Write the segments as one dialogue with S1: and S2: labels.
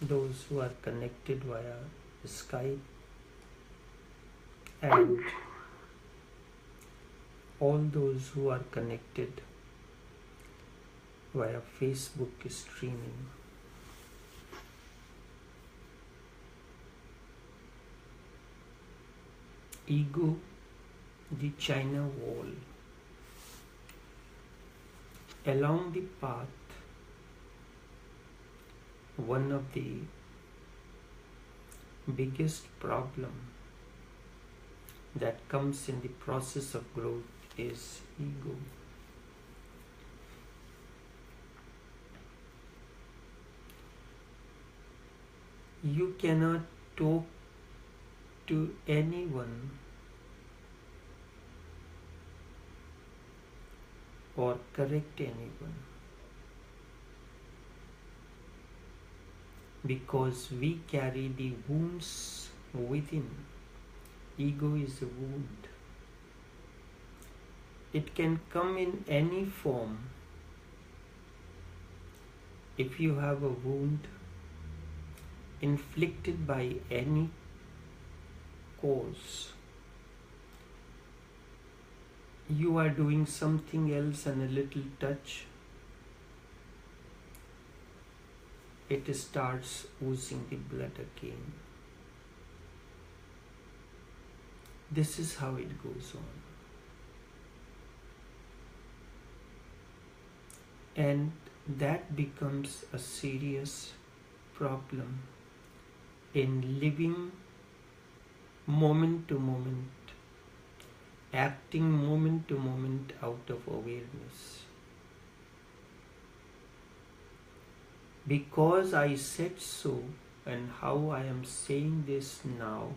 S1: those who are connected via Skype, and all those who are connected via Facebook streaming. Ego, the China wall. Along the path, one of the biggest problem that comes in the process of growth is ego. You cannot talk to anyone or correct anyone because we carry the wounds within. Ego is a wound. It can come in any form. If you have a wound inflicted by any cause, you are doing something else and a little touch, it starts oozing the blood again. This is how it goes on. And that becomes a serious problem in living moment to moment, acting moment to moment out of awareness. Because I said so, and how I am saying this now,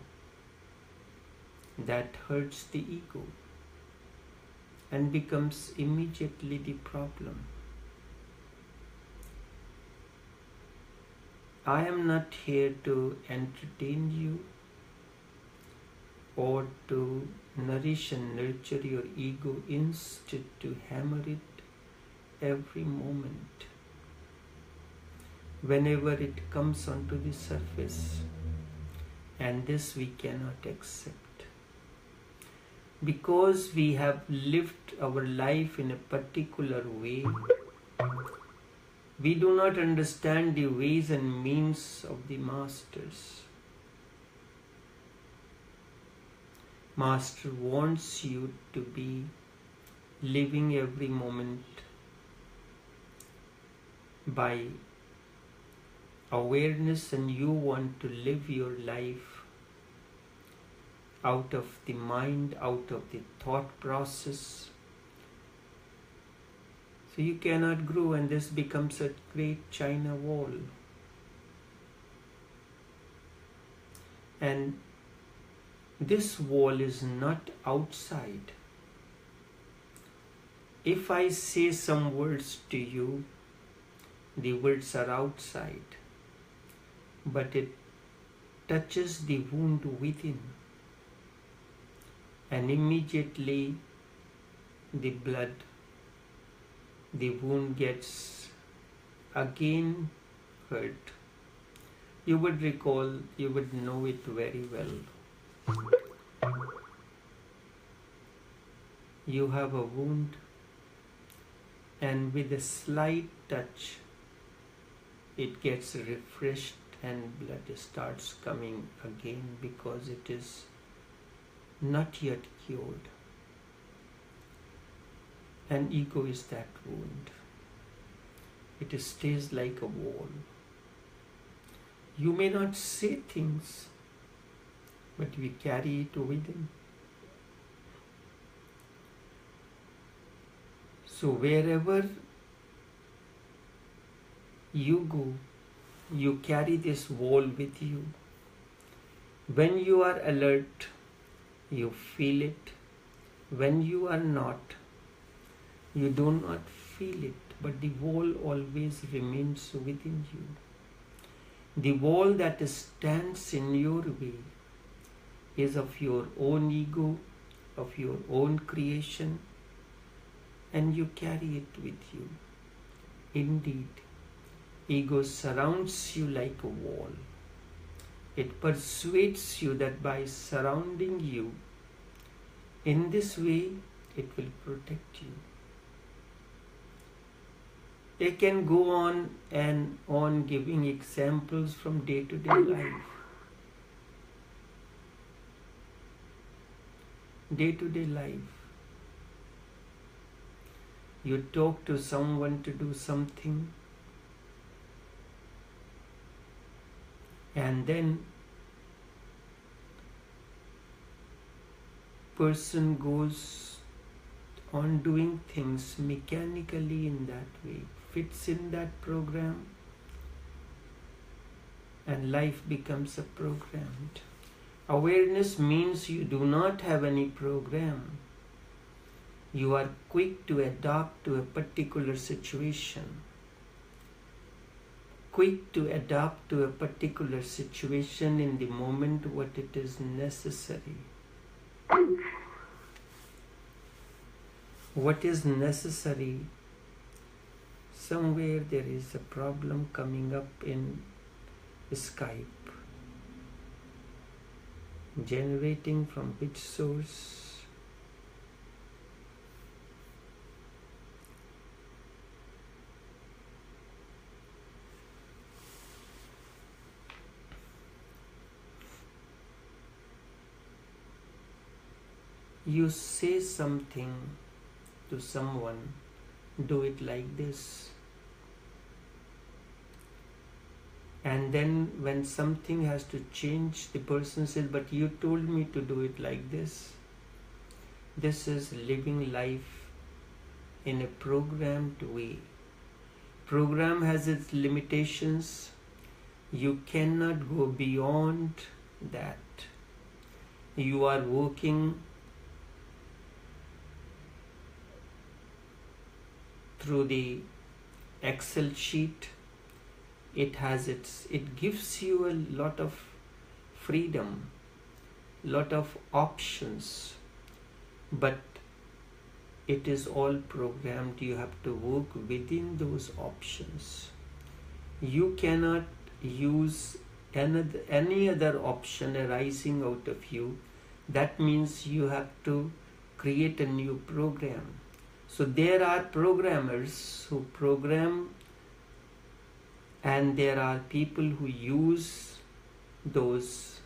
S1: that hurts the ego and becomes immediately the problem. I am not here to entertain you or to nourish and nurture your ego, instead to hammer it every moment whenever it comes onto the surface, and this we cannot accept because we have lived our life in a particular way. We do not understand the ways and means of the masters. Master wants you to be living every moment by awareness, and you want to live your life out of the mind, out of the thought process. So you cannot grow, and this becomes a great China wall. And this wall is not outside. If I say some words to you, the words are outside, but it touches the wound within, and immediately the blood, the wound gets again hurt. You would recall, you would know it very well. You have a wound, and with a slight touch, it gets refreshed and blood starts coming again because it is not yet cured. And ego is that wound. It stays like a wall. You may not say things, but we carry it within. So wherever you go, you carry this wall with you. When you are alert, you feel it. When you are not, you do not feel it, but the wall always remains within you. The wall that stands in your way is of your own ego, of your own creation, and you carry it with you. Indeed, Ego surrounds you like a wall. It persuades you that by surrounding you in this way, it will protect you. They can go on and on giving examples from day-to-day life. Day-to-day life. You talk to someone to do something, and then person goes on doing things mechanically in that way, fits in that program, and life becomes a program. Awareness means you do not have any program. You are quick to adapt to a particular situation. Quick to adapt to a particular situation in the moment what it is necessary. What is necessary? Somewhere there is a problem coming up in Skype. Generating from which source? You say something to someone, do it like this. And then when something has to change, the person says, but you told me to do it like this. This is living life in a programmed way. Program has its limitations. You cannot go beyond that. You are working through the Excel sheet. It gives you a lot of freedom, lot of options, but it is all programmed. You have to work within those options. You cannot use any other option arising out of you. That means you have to create a new program. So there are programmers who program, and there are people who use those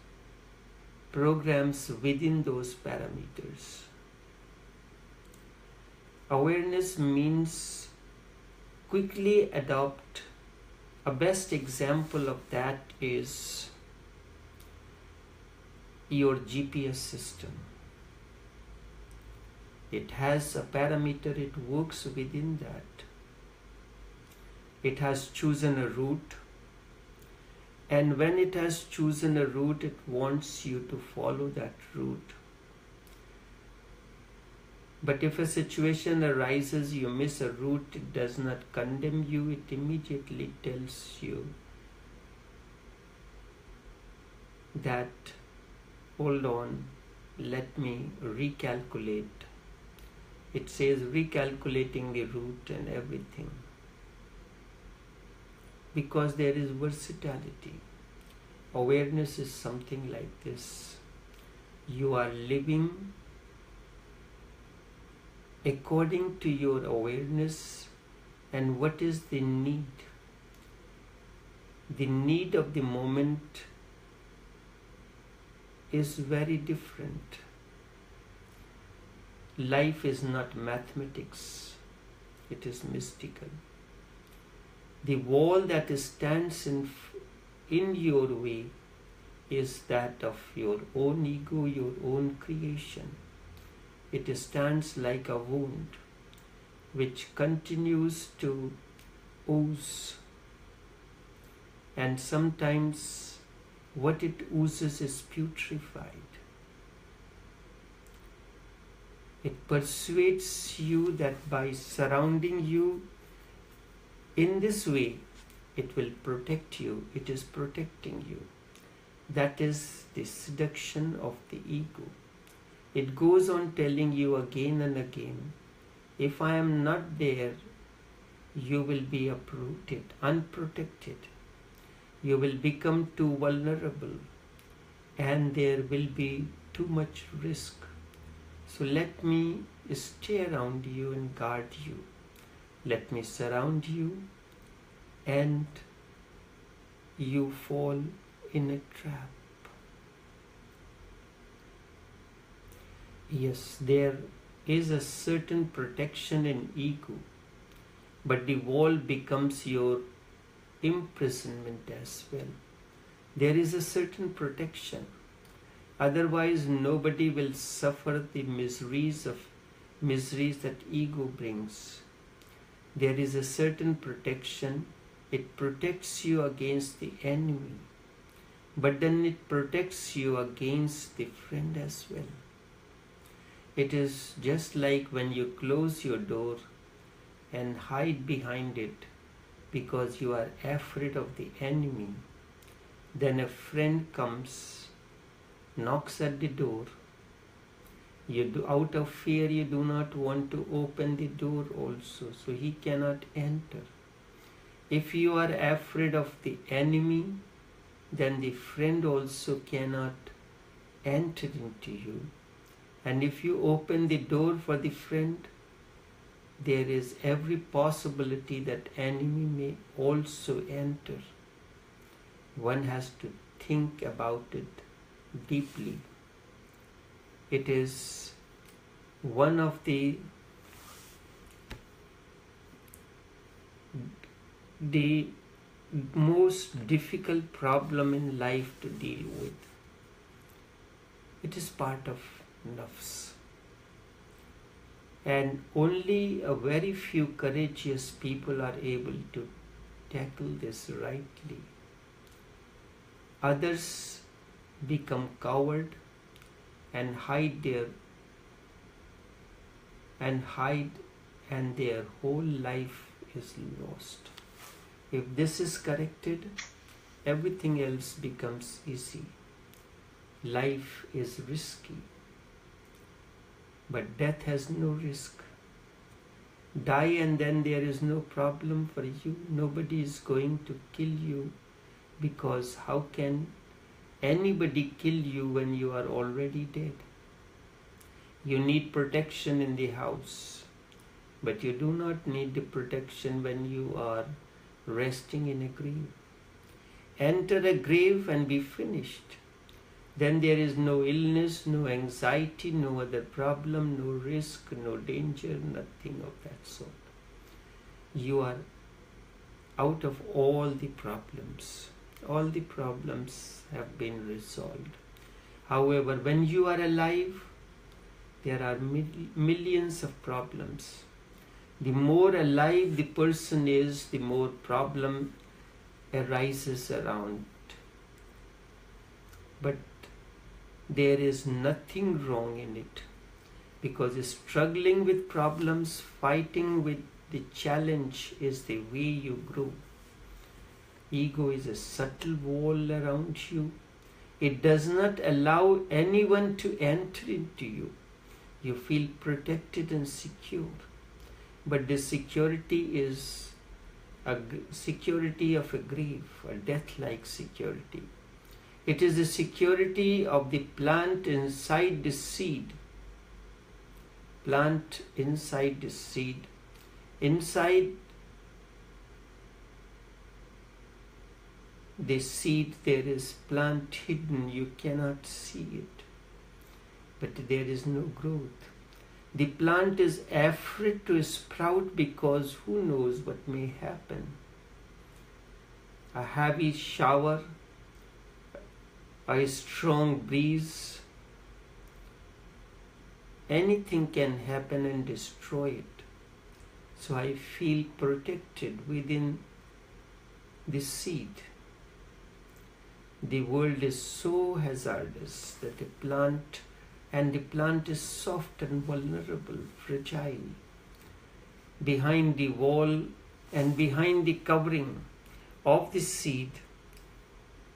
S1: programs within those parameters. Awareness means quickly adopt. A best example of that is your GPS system. It has a parameter, it works within that. It has chosen a route, and when it has chosen a route, it wants you to follow that route. But if a situation arises, you miss a route, it does not condemn you, it immediately tells you that, hold on, let me recalculate. It says recalculating the route and everything. Because there is versatility. Awareness is something like this. You are living according to your awareness and what is the need. The need of the moment is very different. Life is not mathematics, it is mystical. The wall that stands in your way is that of your own ego, your own creation. It stands like a wound which continues to ooze, and sometimes what it oozes is putrefied. It persuades you that by surrounding you in this way, it will protect you. It is protecting you. That is the seduction of the ego. It goes on telling you again and again, if I am not there, you will be uprooted, unprotected. You will become too vulnerable, and there will be too much risk. So let me stay around you and guard you. Let me surround you, and you fall in a trap. Yes, there is a certain protection in ego, but the wall becomes your imprisonment as well. There is a certain protection. Otherwise, nobody will suffer the miseries that ego brings. There is a certain protection. It protects you against the enemy, but then it protects you against the friend as well. It is just like when you close your door and hide behind it because you are afraid of the enemy. Then a friend comes, knocks at the door. Out of fear, you do not want to open the door also, so he cannot enter. If you are afraid of the enemy, then the friend also cannot enter into you. And if you open the door for the friend, there is every possibility that enemy may also enter. One has to think about it deeply. It is one of the most difficult problem in life to deal with. It is part of nafs. And only a very few courageous people are able to tackle this rightly. Others become coward and hide and their whole life is lost. If this is corrected, everything else becomes easy. Life is risky, but death has no risk. Die and then there is no problem for you. Nobody is going to kill you, because how can anybody kill you when you are already dead? You need protection in the house, but you do not need the protection when you are resting in a grave. Enter a grave and be finished. Then there is no illness, no anxiety, no other problem, no risk, no danger, nothing of that sort. You are out of all the problems. All the problems have been resolved. However, when you are alive, there are millions of problems. The more alive the person is, the more problem arises around. But there is nothing wrong in it, because struggling with problems, fighting with the challenge is the way you grow. Ego is a subtle wall around you. It does not allow anyone to enter into you. You feel protected and secure. But the security is a security of a grave, a death-like security. It is the security of the plant inside the seed. Plant inside the seed. Inside the seed there is plant hidden. You cannot see it. But there is no growth. The plant is afraid to sprout because who knows what may happen. A heavy shower, a strong breeze, anything can happen and destroy it. So I feel protected within the seed. The world is so hazardous that the plant is soft and vulnerable, fragile. Behind the wall and behind the covering of the seed,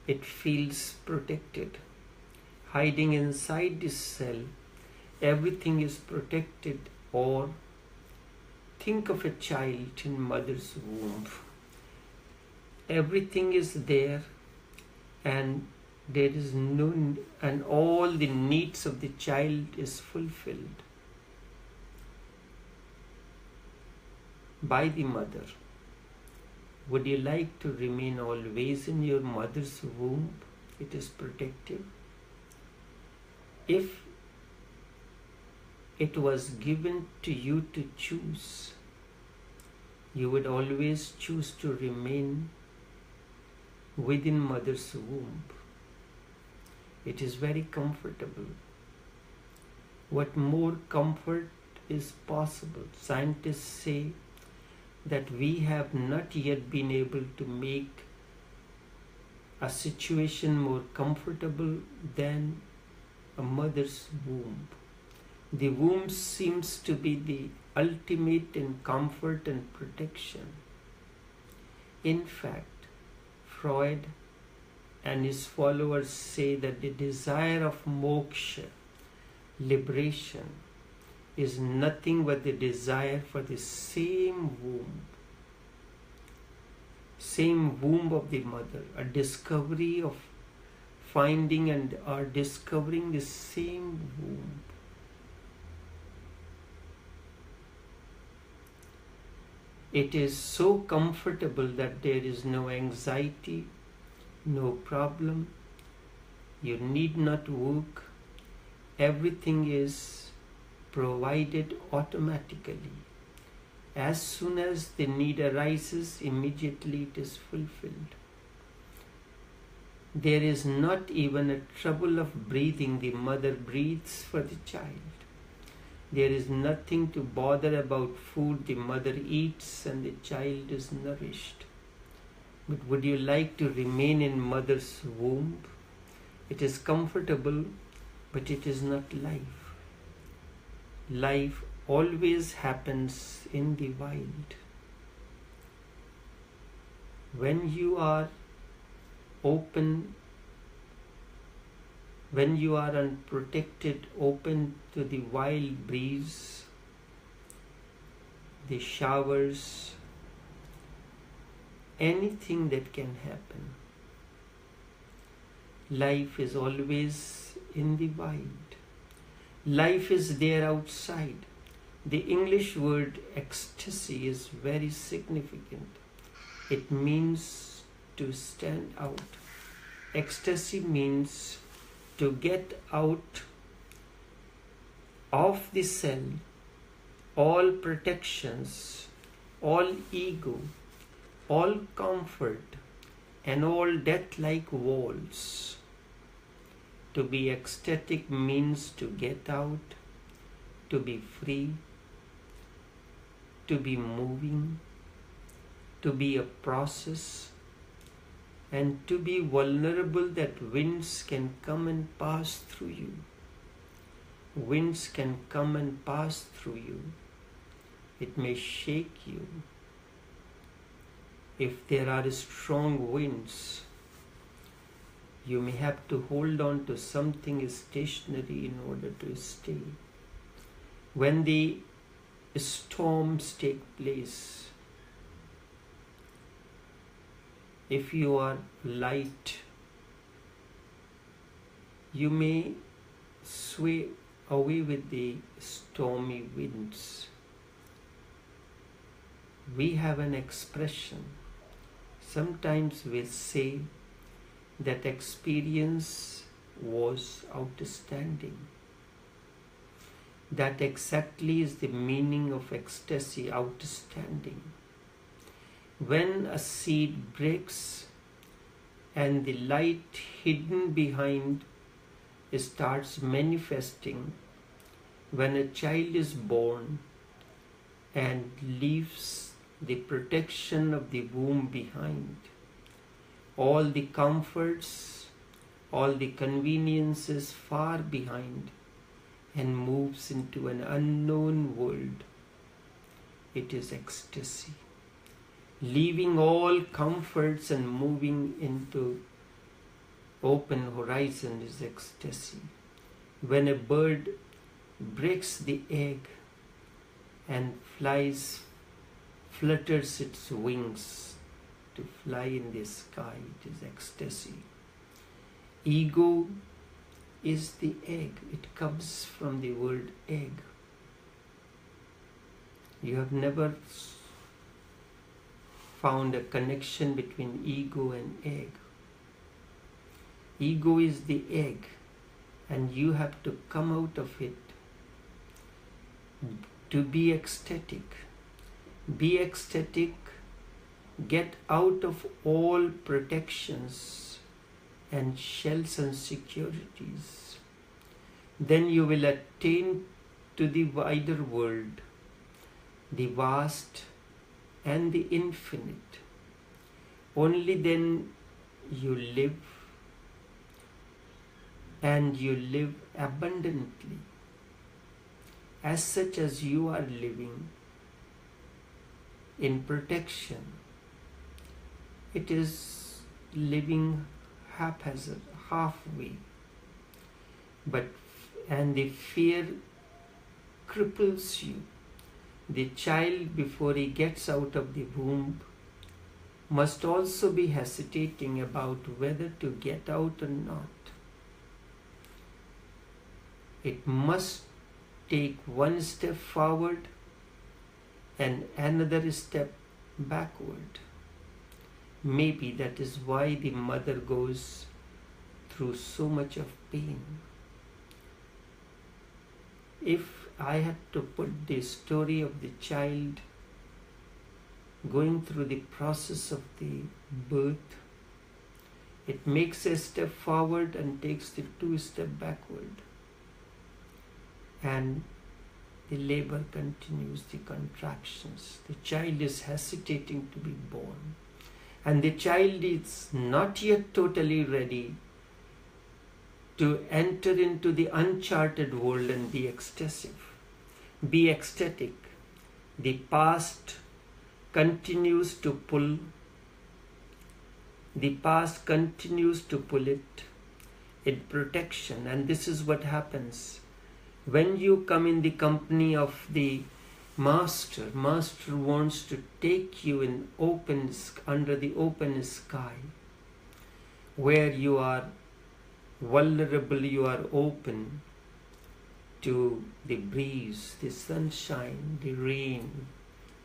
S1: it feels protected. Hiding inside this cell, everything is protected or Think of a child in mother's womb. Everything is there, and there is no, and all the needs of the child is fulfilled by the mother. Would you like to remain always in your mother's womb? It is protective. If it was given to you to choose, you would always choose to remain within mother's womb. It is very comfortable. What more comfort is possible? Scientists say that we have not yet been able to make a situation more comfortable than a mother's womb. The womb seems to be the ultimate in comfort and protection. In fact, Freud and his followers say that the desire of moksha, liberation, is nothing but the desire for the same womb of the mother, a discovery of finding and or discovering the same womb. It is so comfortable that there is no anxiety, no problem. You need not work. Everything is provided automatically. As soon as the need arises, immediately it is fulfilled. There is not even a trouble of breathing. The mother breathes for the child. There is nothing to bother about food. The mother eats and the child is nourished. But would you like to remain in mother's womb? It is comfortable, but it is not life. Life always happens in the wild. When you are open, when you are unprotected, open to the wild breeze, the showers, anything that can happen. Life is always in the wild. Life is there outside. The English word ecstasy is very significant. It means to stand out. Ecstasy means to get out of the cell all protections, all ego, all comfort, and all death-like walls. To be ecstatic means to get out, to be free, to be moving, to be a process, and to be vulnerable that winds can come and pass through you. Winds can come and pass through you. It may shake you. If there are strong winds, you may have to hold on to something stationary in order to stay. When the storms take place, if you are light, you may sway away with the stormy winds. We have an expression. Sometimes we say that experience was outstanding. That exactly is the meaning of ecstasy, outstanding. When a seed breaks and the light hidden behind starts manifesting, when a child is born and leaves the protection of the womb behind, all the comforts, all the conveniences far behind, and moves into an unknown world, it is ecstasy. Leaving all comforts and moving into open horizon is ecstasy. When a bird breaks the egg and flies flutters its wings to fly in the sky. It is ecstasy. Ego is the egg. It comes from the word egg. You have never found a connection between ego and egg. Ego is the egg, and you have to come out of it to be ecstatic. Be ecstatic, get out of all protections and shells and securities. Then you will attain to the wider world, the vast and the infinite. Only then you live, and you live abundantly, as such as you are living in protection. It is living haphazard, halfway, and the fear cripples you. The child, before he gets out of the womb, must also be hesitating about whether to get out or not. It must take one step forward and another step backward. Maybe that is why the mother goes through so much of pain. If I had to put the story of the child going through the process of the birth, it makes a step forward and takes the 2 steps backward. And the labor continues, the contractions. The child is hesitating to be born. And the child is not yet totally ready to enter into the uncharted world and be ecstatic. Be ecstatic. The past continues to pull. The past continues to pull it in protection. And this is what happens. When you come in the company of the Master wants to take you in under the open sky, where you are vulnerable, you are open to the breeze, the sunshine, the rain.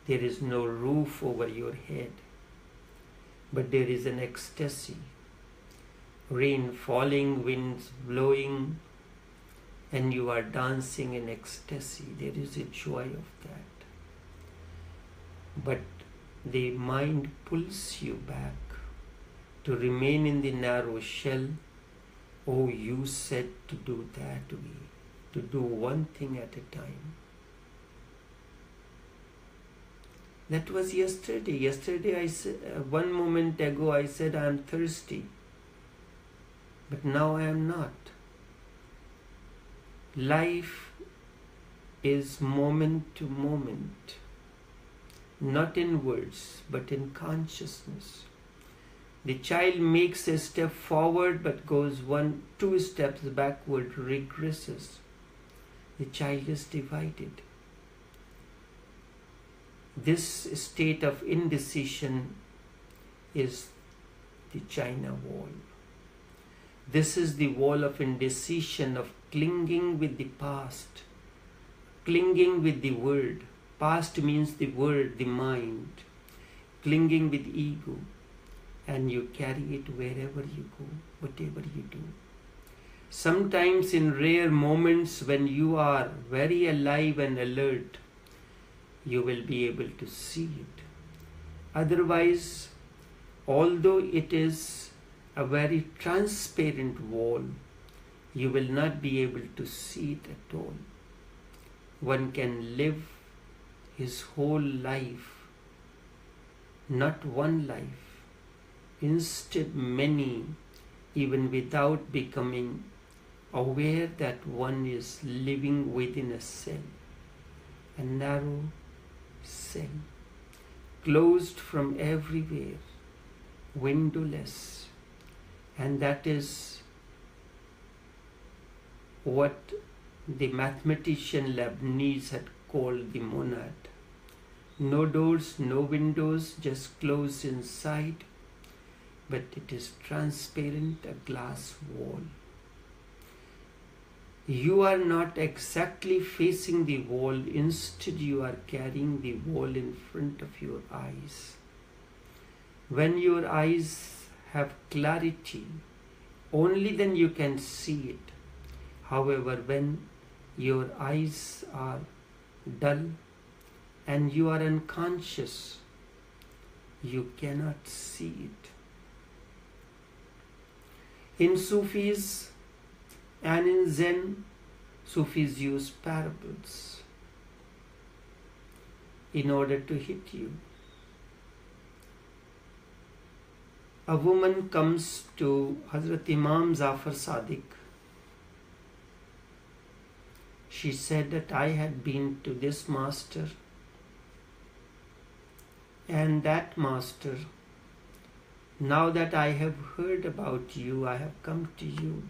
S1: There is no roof over your head, but there is an ecstasy. Rain falling, winds blowing, and you are dancing in ecstasy. There is a joy of that. But the mind pulls you back to remain in the narrow shell. Oh, you said to do that way, to do one thing at a time. That was yesterday. Yesterday, I said, 1 moment ago, I said I am thirsty. But now I am not. Life is moment to moment, not in words, but in consciousness. The child makes a step forward but goes 2 steps backward, regresses. The child is divided. This state of indecision is the China wall. This is the wall of indecision, of clinging with the past, clinging with the word. Past means the word, the mind, clinging with ego, and you carry it wherever you go, whatever you do. Sometimes in rare moments when you are very alive and alert, you will be able to see it. Otherwise, although it is a very transparent wall, you will not be able to see it at all. One can live his whole life, not one life, instead many, even without becoming aware that one is living within a cell, a narrow cell, closed from everywhere, windowless. And that is what the mathematician Leibniz had called the monad. No doors, no windows, just closed inside, but it is transparent, a glass wall. You are not exactly facing the wall, instead you are carrying the wall in front of your eyes. When your eyes have clarity, only then you can see it. However, when your eyes are dull and you are unconscious, you cannot see it. In Sufis and in Zen, Sufis use parables in order to hit you. A woman comes to Hazrat Imam Zafar Sadiq. She said that I had been to this master, and that master, now that I have heard about you, I have come to you.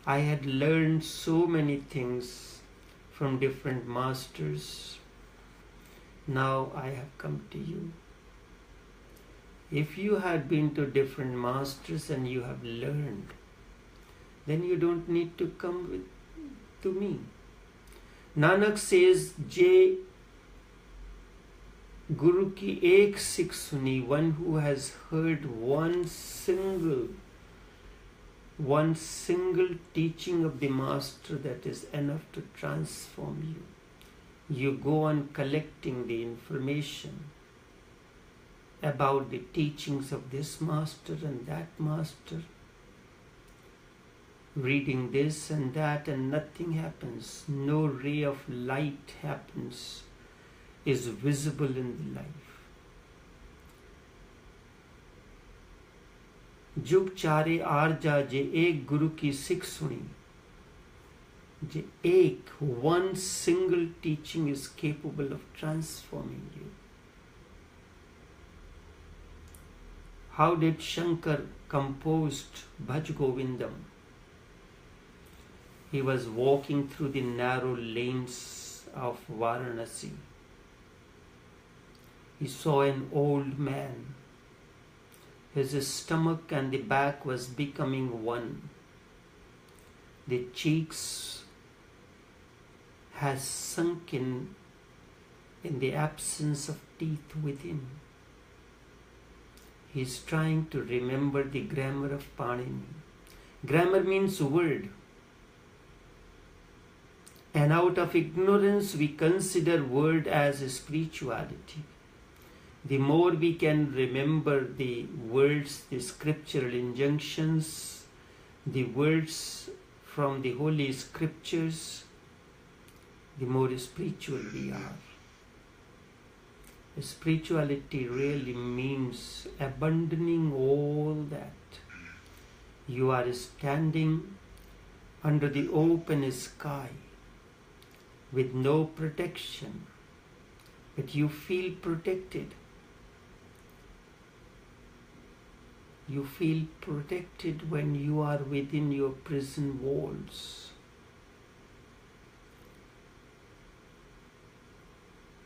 S1: I had learned so many things from different masters. Now I have come to you. If you had been to different masters and you have learned, then you don't need to come to me. Nanak says, Je Guru ki ek sikh suni, one who has heard one single teaching of the master, that is enough to transform you. You go on collecting the information about the teachings of this master and that master, reading this and that, and nothing happens. No ray of light happens, is visible in the life. जुग चारे are जा जे एक गुरु की सिख सुनी. जे एक, one single teaching is capable of transforming you. How did Shankar composed Bhaj Govindam? He was walking through the narrow lanes of Varanasi. He saw an old man. His stomach and the back was becoming one. The cheeks has sunk in the absence of teeth within. He is trying to remember the grammar of Panini. Grammar means word. And out of ignorance we consider word as spirituality. The more we can remember the words, the scriptural injunctions, the words from the Holy Scriptures, the more spiritual we are. Spirituality really means abandoning all that. You are standing under the open sky with no protection, but you feel protected. You feel protected when you are within your prison walls.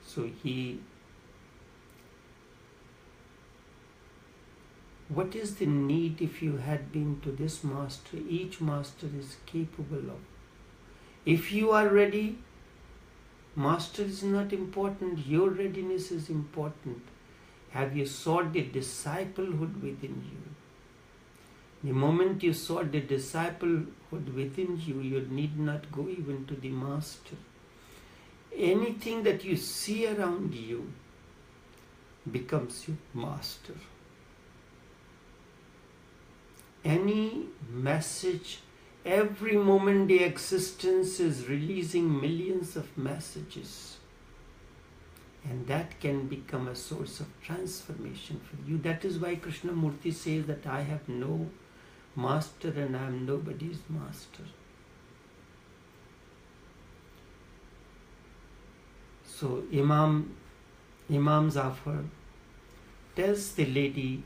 S1: So what is the need if you had been to this master? Each master is capable of. If you are ready, master is not important, your readiness is important. Have you sought the disciplehood within you? The moment you sought the disciplehood within you, you need not go even to the master. Anything that you see around you becomes your master. Any message, every moment the existence is releasing millions of messages. And that can become a source of transformation for you. That is why Krishnamurti says that I have no master and I am nobody's master. So Imam Zafar tells the lady,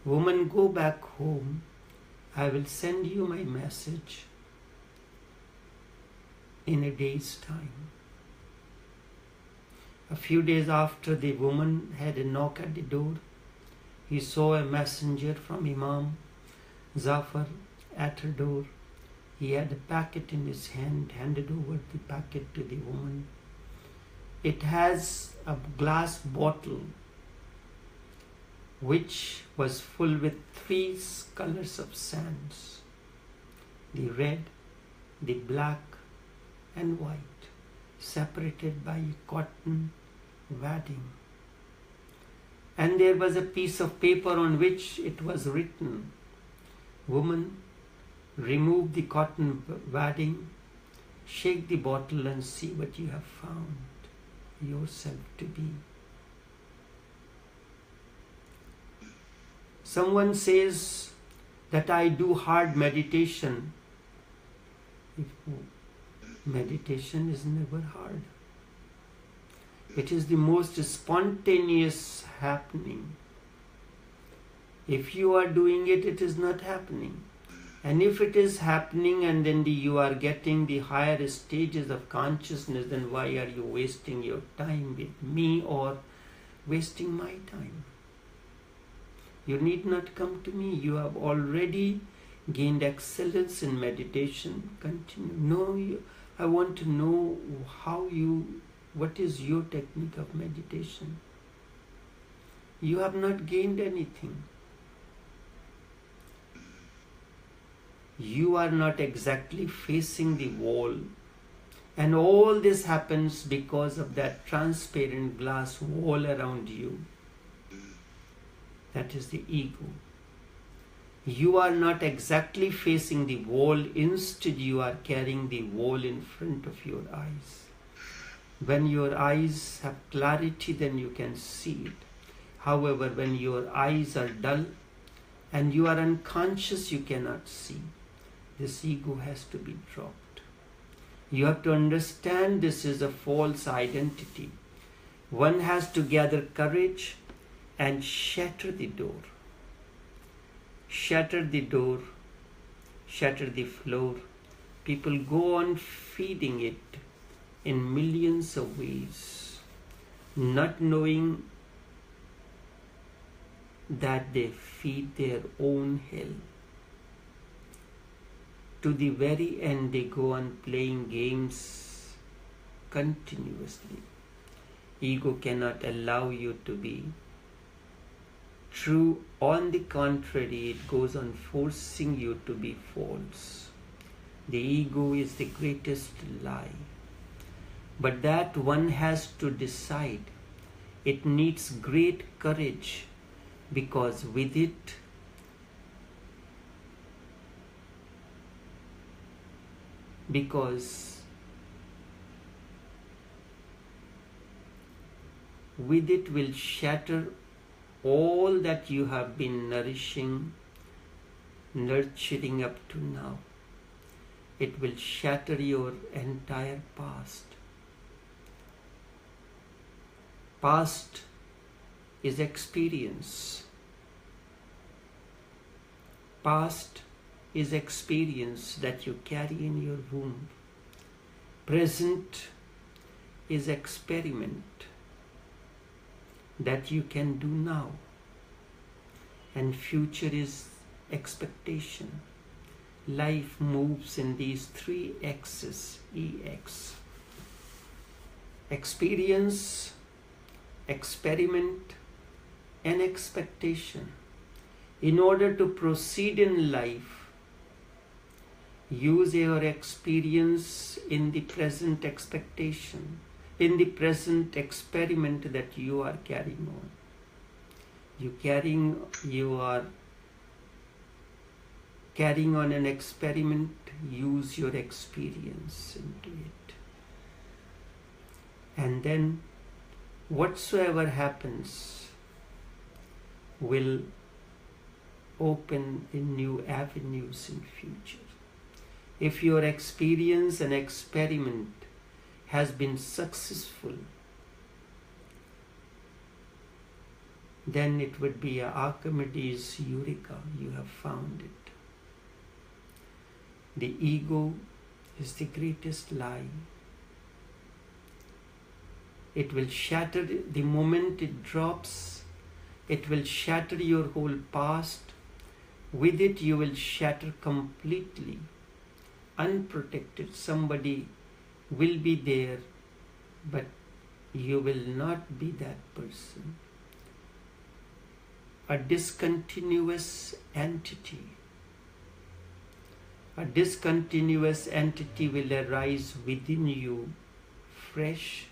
S1: woman, go back home. I will send you my message in a day's time. A few days after the woman had a knock at the door, he saw a messenger from Imam Zafar at her door. He had a packet in his hand, handed over the packet to the woman. It has a glass bottle which was full with 3 colors of sands, the red, the black and white, separated by a cotton wadding. And there was a piece of paper on which it was written, "Woman, remove the cotton wadding, shake the bottle and see what you have found yourself to be." Someone says that I do hard meditation. Meditation is never hard. It is the most spontaneous happening. If you are doing it, it is not happening. And if it is happening and then you are getting the higher stages of consciousness, then why are you wasting your time with me or wasting my time? You need not come to me. You have already gained excellence in meditation. Continue. No, I want to know what is your technique of meditation? You have not gained anything. You are not exactly facing the wall. And all this happens because of that transparent glass wall around you. That is the ego. You are not exactly facing the wall. Instead, you are carrying the wall in front of your eyes. When your eyes have clarity, then you can see it. However, when your eyes are dull and you are unconscious, you cannot see. This ego has to be dropped. You have to understand this is a false identity. One has to gather courage and shatter the door. Shatter the door, shatter the floor. People go on feeding it in millions of ways, not knowing that they feed their own hell. To the very end, they go on playing games continuously. Ego cannot allow you to be true. On the contrary, it goes on forcing you to be false. The ego is the greatest lie. But that one has to decide. It needs great courage, because with it, will shatter all that you have been nurturing up to now. It will shatter your entire past. Past is experience. Past is experience that you carry in your womb. Present is experiment that you can do now. And future is expectation. Life moves in these 3 X's, EX. Experience, experiment, and expectation. In order to proceed in life, use your experience in the present expectation, in the present experiment that you are carrying on. You are carrying on an experiment. Use your experience into it. And then whatsoever happens will open the new avenues in future. If your experience and experiment has been successful, then it would be a Archimedes' Eureka. You have found it. The ego is the greatest lie. It will shatter the moment it drops. It will shatter your whole past. With it, you will shatter completely, unprotected. Somebody will be there, but you will not be that person. A discontinuous entity. A discontinuous entity will arise within you, fresh,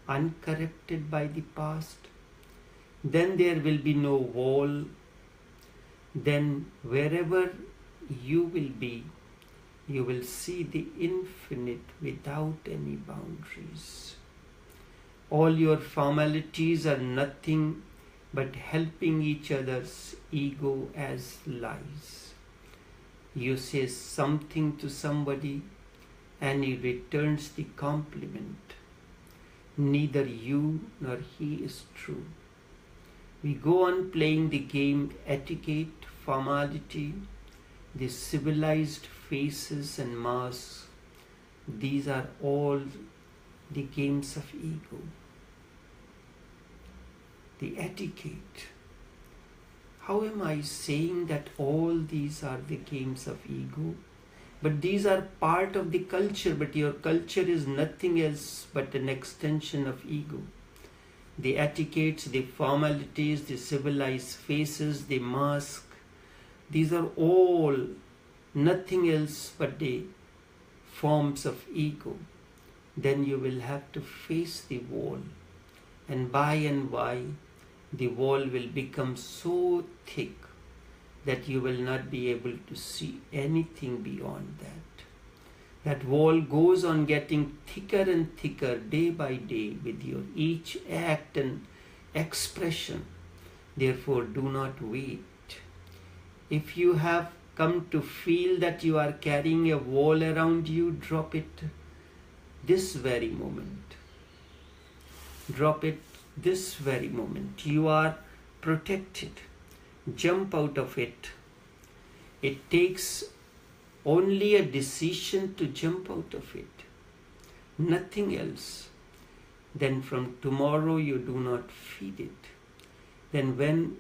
S1: uncorrupted by the past. Then there will be no wall. Then wherever you will be, you will see the infinite without any boundaries. All your formalities are nothing but helping each other's ego as lies. You say something to somebody and he returns the compliment. Neither you nor he is true. We go on playing the game etiquette, formality, the civilized faces and masks. These are all the games of ego. The etiquette. How am I saying that all these are the games of ego? But these are part of the culture, but your culture is nothing else but an extension of ego. The etiquettes, the formalities, the civilized faces, the mask, these are all nothing else but the forms of ego. Then you will have to face the wall. And by and by, the wall will become so thick that you will not be able to see anything beyond that. That wall goes on getting thicker and thicker day by day with your each act and expression. Therefore, do not wait. If you have come to feel that you are carrying a wall around you, drop it this very moment. Drop it this very moment. You are protected. Jump out of it. It takes only a decision to jump out of it. Nothing else. Then from tomorrow you do not feed it. Then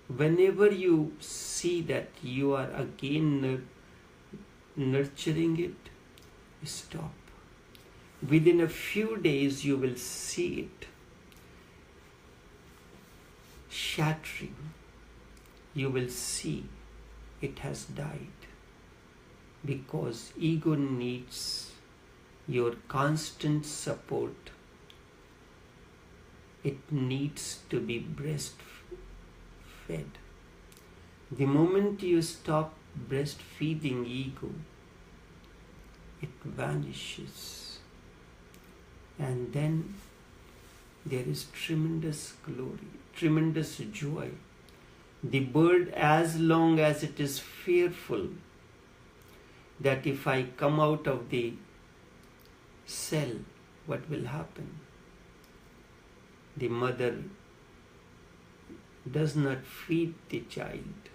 S1: whenever you see that you are again nurturing it, stop. Within a few days you will see it shattering. You will see it has died, because ego needs your constant support. It needs to be breastfed. The moment you stop breastfeeding ego, it vanishes. And then there is tremendous glory, tremendous joy. The bird, as long as it is fearful that if I come out of the cell, what will happen? The mother does not feed the child.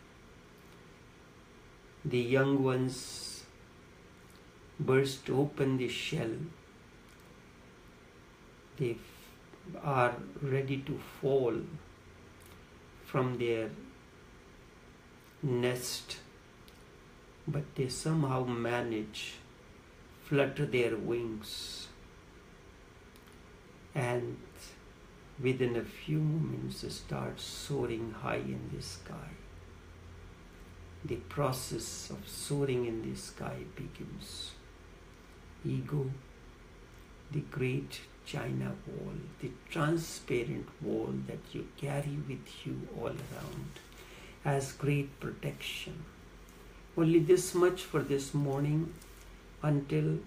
S1: The young ones burst open the shell. They are ready to fall from their nest, but they somehow manage, flutter their wings, and within a few moments start soaring high in the sky. The process of soaring in the sky begins. Ego, the great China wall, the transparent wall that you carry with you all around, as great protection. Only this much for this morning. Until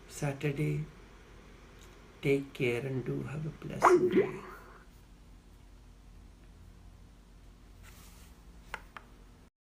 S1: Saturday, take care and do have a pleasant day.